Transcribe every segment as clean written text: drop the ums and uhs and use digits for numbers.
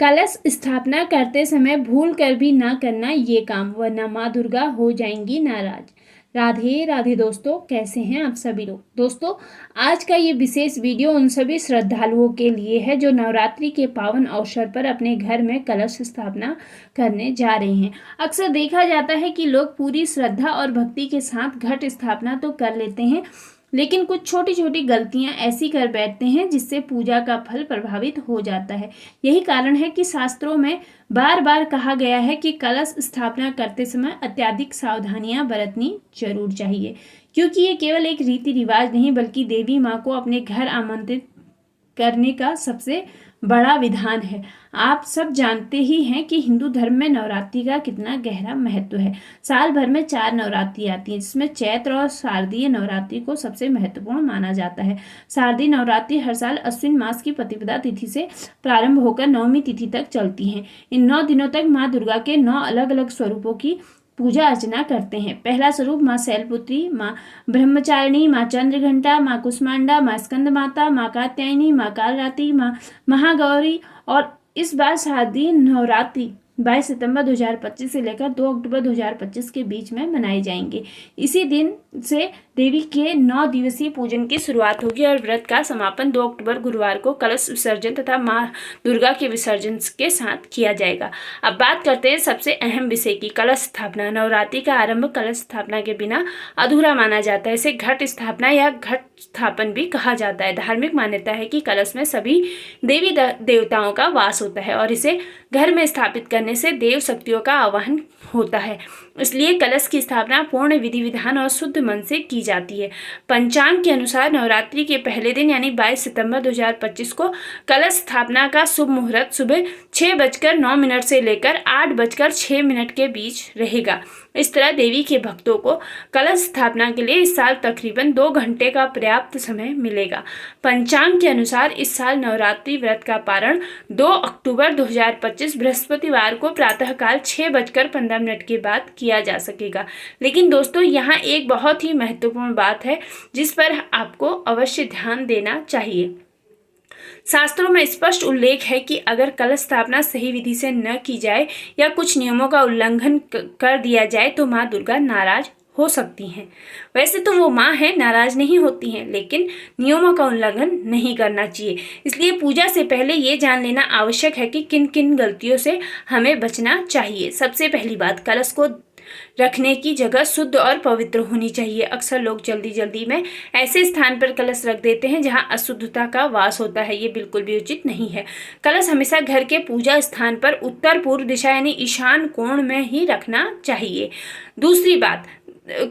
कलश स्थापना करते समय भूल कर भी ना करना ये काम, वरना माँ दुर्गा हो जाएंगी नाराज। राधे राधे दोस्तों, कैसे हैं आप सभी लोग। दोस्तों, आज का ये विशेष वीडियो उन सभी श्रद्धालुओं के लिए है जो नवरात्रि के पावन अवसर पर अपने घर में कलश स्थापना करने जा रहे हैं। अक्सर देखा जाता है कि लोग पूरी श्रद्धा और भक्ति के साथ घट स्थापना तो कर लेते हैं, लेकिन कुछ छोटी छोटी गलतियां ऐसी कर बैठते हैं जिससे पूजा का फल प्रभावित हो जाता है। यही कारण है कि शास्त्रों में बार बार कहा गया है कि कलश स्थापना करते समय अत्यधिक सावधानियां बरतनी जरूर चाहिए, क्योंकि ये केवल एक रीति रिवाज नहीं बल्कि देवी माँ को अपने घर आमंत्रित करने का सबसे बड़ा विधान है। आप सब जानते ही हैं कि हिंदू धर्म में नवरात्रि का कितना गहरा महत्व है। साल भर में 4 नवरात्रि आती हैं, जिसमें चैत्र और शारदीय नवरात्रि को सबसे महत्वपूर्ण माना जाता है। शारदीय नवरात्रि हर साल अश्विन मास की प्रतिपदा तिथि से प्रारंभ होकर नवमी तिथि तक चलती हैं। इन 9 दिनों तक माँ दुर्गा के 9 अलग अलग स्वरूपों की पूजा अर्चना करते हैं। पहला स्वरूप माँ शैलपुत्री, माँ ब्रह्मचारिणी, माँ चंद्रघंटा, माँ कुष्मांडा, माँ स्कंद माता, माँ कात्यायनी, माँ कालरात्रि, माँ महागौरी। और इस बार शारदीय नवरात्रि 22 सितंबर 2025 से लेकर 2 अक्टूबर 2025 के बीच में मनाए जाएंगे। इसी दिन से देवी के 9 दिवसीय पूजन की शुरुआत होगी और व्रत का समापन 2 अक्टूबर गुरुवार को कलश विसर्जन तथा माँ दुर्गा के विसर्जन के साथ किया जाएगा। अब बात करते हैं सबसे अहम विषय की, कलश स्थापना। नवरात्रि का आरंभ कलश स्थापना के बिना अधूरा माना जाता है। इसे घट स्थापना या घट स्थापन भी कहा जाता है। धार्मिक मान्यता है कि कलश में सभी देवी देवताओं का वास होता है और इसे घर में स्थापित करने से देव शक्तियों का आवाहन होता है। इसलिए कलश की स्थापना पूर्ण विधि विधान और शुद्ध मन से की जाती है। पंचांग के अनुसार नवरात्रि के पहले दिन यानी 22 सितंबर 2025 को कलश स्थापना का शुभ मुहूर्त सुबह 6:09 से लेकर 8:06 के बीच रहेगा। इस तरह देवी के भक्तों को कलश स्थापना के लिए इस साल तकरीबन 2 घंटे का पर्याप्त समय मिलेगा। पंचांग के अनुसार इस साल नवरात्रि व्रत का पारण 2 अक्टूबर 2025 बृहस्पतिवार को प्रातःकाल 6:15 के बाद किया जा सकेगा। लेकिन दोस्तों, यहाँ एक बहुत ही महत्वपूर्ण बात है जिस पर आपको अवश्य ध्यान देना चाहिए। शास्त्रों में स्पष्ट उल्लेख है कि अगर कलश स्थापना सही विधि से न की जाए या कुछ नियमों का उल्लंघन कर दिया जाए तो माँ दुर्गा नाराज हो सकती हैं। वैसे तो वो माँ है, नाराज नहीं होती हैं, लेकिन नियमों का उल्लंघन नहीं करना चाहिए। इसलिए पूजा से पहले ये जान लेना आवश्यक है कि किन किन गलतियों से हमें बचना चाहिए। सबसे पहली बात, कलश को रखने की जगह शुद्ध और पवित्र होनी चाहिए। अक्सर लोग जल्दी जल्दी में ऐसे स्थान पर कलश रख देते हैं जहां अशुद्धता का वास होता है। ये बिल्कुल भी उचित नहीं है। कलश हमेशा घर के पूजा स्थान पर उत्तर पूर्व दिशा यानी ईशान कोण में ही रखना चाहिए। दूसरी बात,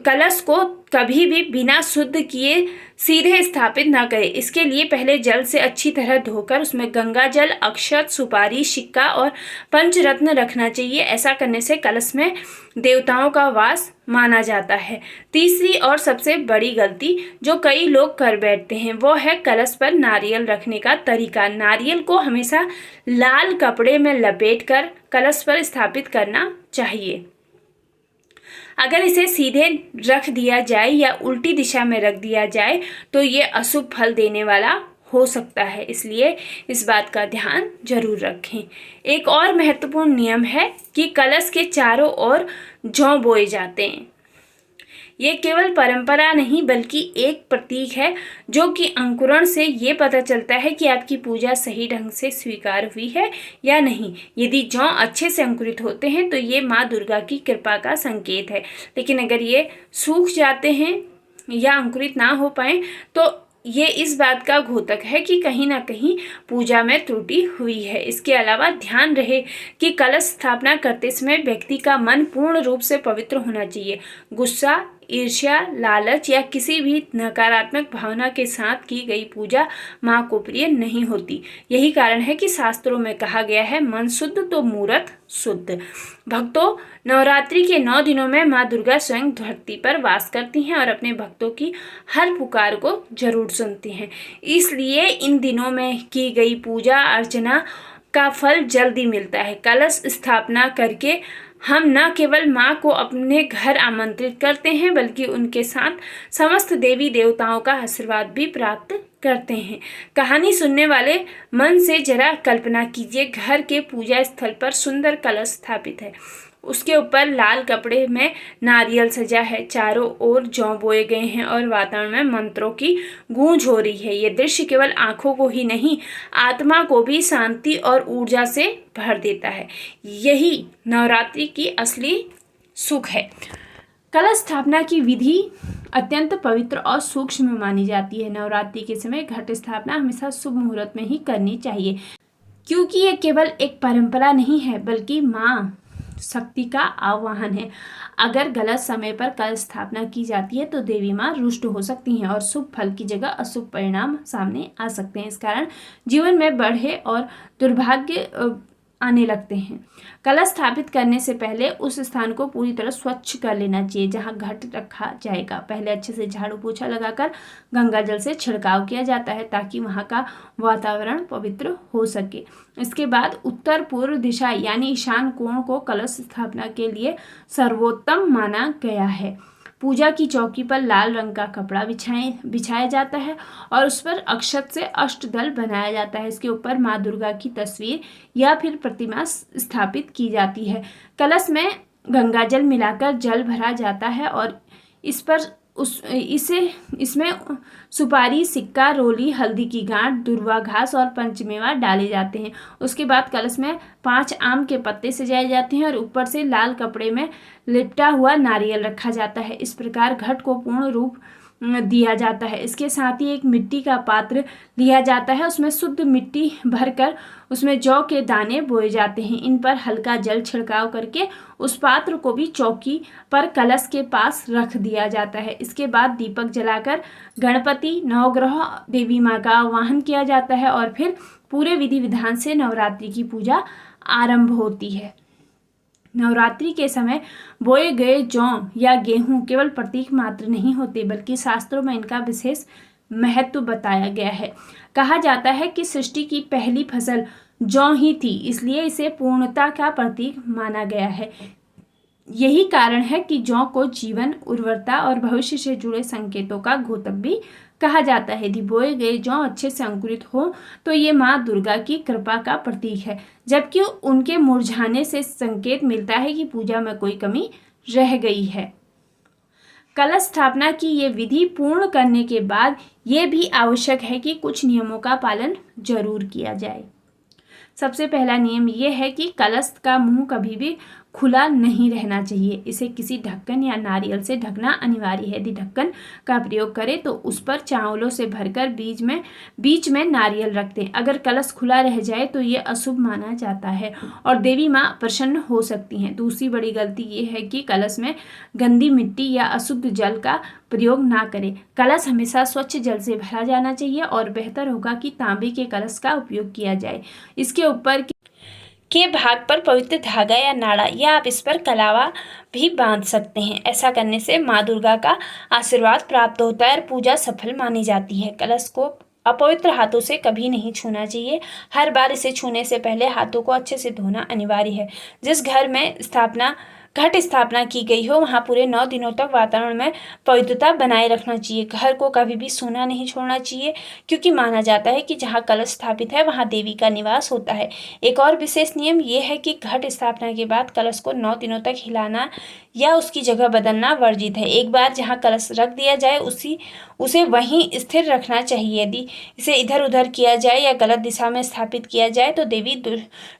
कलश को कभी भी बिना शुद्ध किए सीधे स्थापित ना करें। इसके लिए पहले जल से अच्छी तरह धोकर उसमें गंगा जल, अक्षत, सुपारी, सिक्का और पंचरत्न रखना चाहिए। ऐसा करने से कलश में देवताओं का वास माना जाता है। तीसरी और सबसे बड़ी गलती जो कई लोग कर बैठते हैं वो है कलश पर नारियल रखने का तरीका। नारियल को हमेशा लाल कपड़े में लपेटकर कलश पर स्थापित करना चाहिए। अगर इसे सीधे रख दिया जाए या उल्टी दिशा में रख दिया जाए तो ये अशुभ फल देने वाला हो सकता है, इसलिए इस बात का ध्यान जरूर रखें। एक और महत्वपूर्ण नियम है कि कलश के चारों ओर जौ बोए जाते हैं। ये केवल परंपरा नहीं बल्कि एक प्रतीक है जो कि अंकुरण से ये पता चलता है कि आपकी पूजा सही ढंग से स्वीकार हुई है या नहीं। यदि जौ अच्छे से अंकुरित होते हैं तो ये माँ दुर्गा की कृपा का संकेत है, लेकिन अगर ये सूख जाते हैं या अंकुरित ना हो पाए तो ये इस बात का घोतक है कि कहीं ना कहीं पूजा में त्रुटि हुई है। इसके अलावा ध्यान रहे कि कलश स्थापना करते समय व्यक्ति का मन पूर्ण रूप से पवित्र होना चाहिए। गुस्सा, ईर्ष्या, लालच या किसी भी नकारात्मक भावना के साथ की गई पूजा माँ को प्रिय नहीं होती। यही कारण है कि शास्त्रों में कहा गया है, मन शुद्ध तो मूरत शुद्ध। भक्तों, नवरात्रि के 9 दिनों में माँ दुर्गा स्वयं धरती पर वास करती हैं और अपने भक्तों की हर पुकार को जरूर सुनती हैं। इसलिए इन दिनों में की गई पूजा अर्चना का फल जल्दी मिलता है। कलश स्थापना करके हम न केवल माँ को अपने घर आमंत्रित करते हैं बल्कि उनके साथ समस्त देवी देवताओं का आशीर्वाद भी प्राप्त करते हैं। कहानी सुनने वाले मन से जरा कल्पना कीजिए, घर के पूजा स्थल पर सुंदर कलश स्थापित है, उसके ऊपर लाल कपड़े में नारियल सजा है, चारों ओर जौ बोए गए हैं और वातावरण में मंत्रों की गूंज हो रही है। ये दृश्य केवल आंखों को ही नहीं, आत्मा को भी शांति और ऊर्जा से भर देता है। यही नवरात्रि की असली सुख है। कलश स्थापना की विधि अत्यंत पवित्र और सूक्ष्म मानी जाती है। नवरात्रि के समय घट स्थापना हमेशा शुभ मुहूर्त में ही करनी चाहिए, क्योंकि ये केवल एक परंपरा नहीं है बल्कि माँ शक्ति का आह्वान है। अगर गलत समय पर कलश स्थापना की जाती है तो देवी माँ रुष्ट हो सकती हैं और शुभ फल की जगह अशुभ परिणाम सामने आ सकते हैं। इस कारण जीवन में बढ़े और दुर्भाग्य आने लगते हैं। कलश स्थापित करने से पहले उस स्थान को पूरी तरह स्वच्छ कर लेना चाहिए जहां घट रखा जाएगा। पहले अच्छे से झाड़ू पोछा लगाकर गंगा जल से छिड़काव किया जाता है ताकि वहां का वातावरण पवित्र हो सके। इसके बाद उत्तर पूर्व दिशा यानी ईशान कोण को कलश स्थापना के लिए सर्वोत्तम माना गया है। पूजा की चौकी पर लाल रंग का कपड़ा बिछाया जाता है और उस पर अक्षत से अष्टदल बनाया जाता है। इसके ऊपर माँ दुर्गा की तस्वीर या फिर प्रतिमा स्थापित की जाती है। कलश में गंगा जल मिलाकर जल भरा जाता है और इस पर इसमें सुपारी, सिक्का, रोली, हल्दी की गांठ, दुर्वा घास और पंचमेवा डाले जाते हैं। उसके बाद कलश में 5 आम के पत्ते सजाए जाते हैं और ऊपर से लाल कपड़े में लिपटा हुआ नारियल रखा जाता है। इस प्रकार घट को पूर्ण रूप दिया जाता है। इसके साथ ही एक मिट्टी का पात्र लिया जाता है, उसमें शुद्ध मिट्टी भरकर उसमें जौ के दाने बोए जाते हैं। इन पर हल्का जल छिड़काव करके उस पात्र को भी चौकी पर कलश के पास रख दिया जाता है। इसके बाद दीपक जलाकर गणपति, नवग्रह, देवी माँ का आवाहन किया जाता है और फिर पूरे विधि विधान से नवरात्रि की पूजा आरंभ होती है। नवरात्रि के समय बोए गए जौ या गेहूं केवल प्रतीक मात्र नहीं होते बल्कि शास्त्रों में इनका विशेष महत्व बताया गया है। कहा जाता है कि सृष्टि की पहली फसल जौ ही थी, इसलिए इसे पूर्णता का प्रतीक माना गया है। यही कारण है कि जौ को जीवन, उर्वरता और भविष्य से जुड़े संकेतों का द्योतक भी कहा जाता है। यदि बोए गए जौ अच्छे से अंकुरित हो तो ये माँ दुर्गा की कृपा का प्रतीक है, जबकि उनके मुरझाने से संकेत मिलता है कि पूजा में कोई कमी रह गई है। कलश स्थापना की ये विधि पूर्ण करने के बाद ये भी आवश्यक है कि कुछ नियमों का पालन जरूर किया जाए। सबसे पहला नियम यह है कि कलश का मुंह कभी भी खुला नहीं रहना चाहिए। इसे किसी ढक्कन या नारियल से ढकना अनिवार्य है। यदि ढक्कन का प्रयोग करें तो उस पर चावलों से भरकर बीच में नारियल रख दें। अगर कलश खुला रह जाए तो ये अशुभ माना जाता है और देवी माँ प्रसन्न हो सकती हैं। दूसरी बड़ी गलती ये है कि कलश में गंदी मिट्टी या अशुद्ध जल का प्रयोग ना करें। कलश हमेशा स्वच्छ जल से भरा जाना चाहिए और बेहतर होगा कि तांबे के कलश का उपयोग किया जाए। इसके ऊपर के भाग पर पवित्र धागा या नाड़ा या आप इस पर कलावा भी बांध सकते हैं। ऐसा करने से माँ दुर्गा का आशीर्वाद प्राप्त होता है और पूजा सफल मानी जाती है। कलश को अपवित्र हाथों से कभी नहीं छूना चाहिए। हर बार इसे छूने से पहले हाथों को अच्छे से धोना अनिवार्य है। जिस घर में घट स्थापना की गई हो वहाँ पूरे 9 दिनों तक वातावरण में पवित्रता बनाए रखना चाहिए। घर को कभी भी सूना नहीं छोड़ना चाहिए, क्योंकि माना जाता है कि जहाँ कलश स्थापित है वहाँ देवी का निवास होता है। एक और विशेष नियम यह है कि घट स्थापना के बाद कलश को 9 दिनों तक हिलाना या उसकी जगह बदलना वर्जित है। एक बार जहाँ कलश रख दिया जाए उसे वहीं स्थिर रखना चाहिए। यदि इसे इधर उधर किया जाए या गलत दिशा में स्थापित किया जाए तो देवी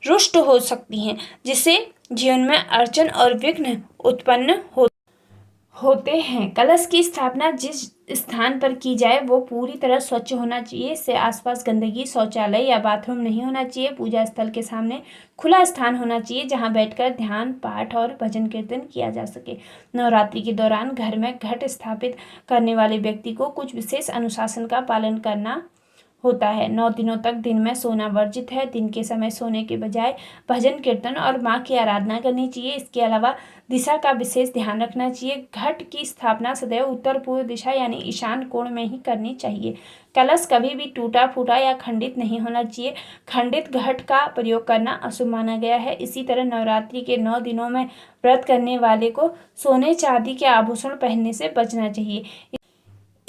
रुष्ट हो सकती हैं, जिससे जीवन में अड़चन और विघ्न उत्पन्न होते हैं। कलश की स्थापना जिस स्थान पर की जाए वो पूरी तरह स्वच्छ होना चाहिए। इससे आसपास गंदगी, शौचालय या बाथरूम नहीं होना चाहिए। पूजा स्थल के सामने खुला स्थान होना चाहिए जहां बैठकर ध्यान, पाठ और भजन कीर्तन किया जा सके। नवरात्रि के दौरान घर में घट स्थापित करने वाले व्यक्ति को कुछ विशेष अनुशासन का पालन करना होता है। 9 दिनों तक दिन में सोना वर्जित है। दिन के समय सोने के बजाय भजन कीर्तन और माँ की आराधना करनी चाहिए। इसके अलावा दिशा का विशेष ध्यान रखना चाहिए। घट की स्थापना सदैव उत्तर पूर्व दिशा यानी ईशान कोण में ही करनी चाहिए। कलश कभी भी टूटा फूटा या खंडित नहीं होना चाहिए। खंडित घट का प्रयोग करना अशुभ माना गया है। इसी तरह नवरात्रि के 9 दिनों में व्रत करने वाले को सोने चांदी के आभूषण पहनने से बचना चाहिए।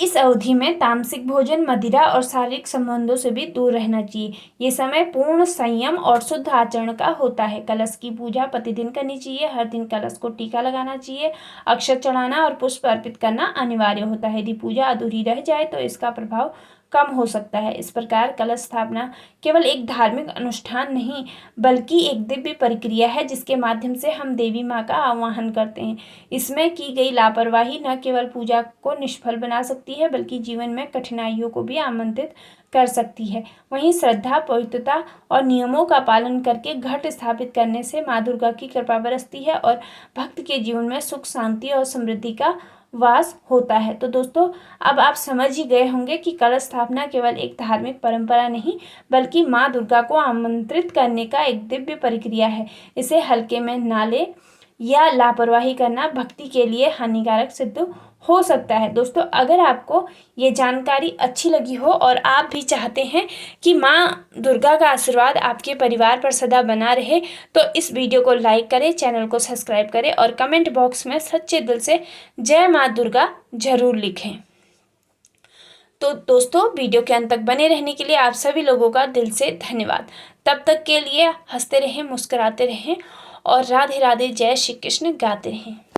इस अवधि में तामसिक भोजन, मदिरा और शारीरिक संबंधों से भी दूर रहना चाहिए। ये समय पूर्ण संयम और शुद्ध आचरण का होता है। कलश की पूजा प्रतिदिन करनी चाहिए। हर दिन कलश को टीका लगाना चाहिए। अक्षत चढ़ाना और पुष्प अर्पित करना अनिवार्य होता है। यदि पूजा अधूरी रह जाए तो इसका प्रभाव कम हो सकता है। इस प्रकार कलश स्थापना केवल एक धार्मिक अनुष्ठान नहीं बल्कि एक दिव्य प्रक्रिया है जिसके माध्यम से हम देवी माँ का आवाहन करते हैं। इसमें की गई लापरवाही न केवल पूजा को निष्फल बना सकती है बल्कि जीवन में कठिनाइयों को भी आमंत्रित कर सकती है। वहीं श्रद्धा, पवित्रता और नियमों का पालन करके घट स्थापित करने से माँ दुर्गा की कृपा बरसती है और भक्त के जीवन में सुख, शांति और समृद्धि का वास होता है। तो दोस्तों, अब आप समझ ही गए होंगे कि कलश स्थापना केवल एक धार्मिक परंपरा नहीं बल्कि माँ दुर्गा को आमंत्रित करने का एक दिव्य प्रक्रिया है। इसे हल्के में ना ले या लापरवाही करना भक्ति के लिए हानिकारक सिद्ध हो सकता है। दोस्तों, अगर आपको ये जानकारी अच्छी लगी हो और आप भी चाहते हैं कि माँ दुर्गा का आशीर्वाद आपके परिवार पर सदा बना रहे तो इस वीडियो को लाइक करें, चैनल को सब्सक्राइब करें और कमेंट बॉक्स में सच्चे दिल से जय माँ दुर्गा जरूर लिखें। तो दोस्तों, वीडियो के अंत तक बने रहने के लिए आप सभी लोगों का दिल से धन्यवाद। तब तक के लिए हंसते रहें, मुस्कुराते रहें और राधे राधे जय श्री कृष्ण गाते रहें।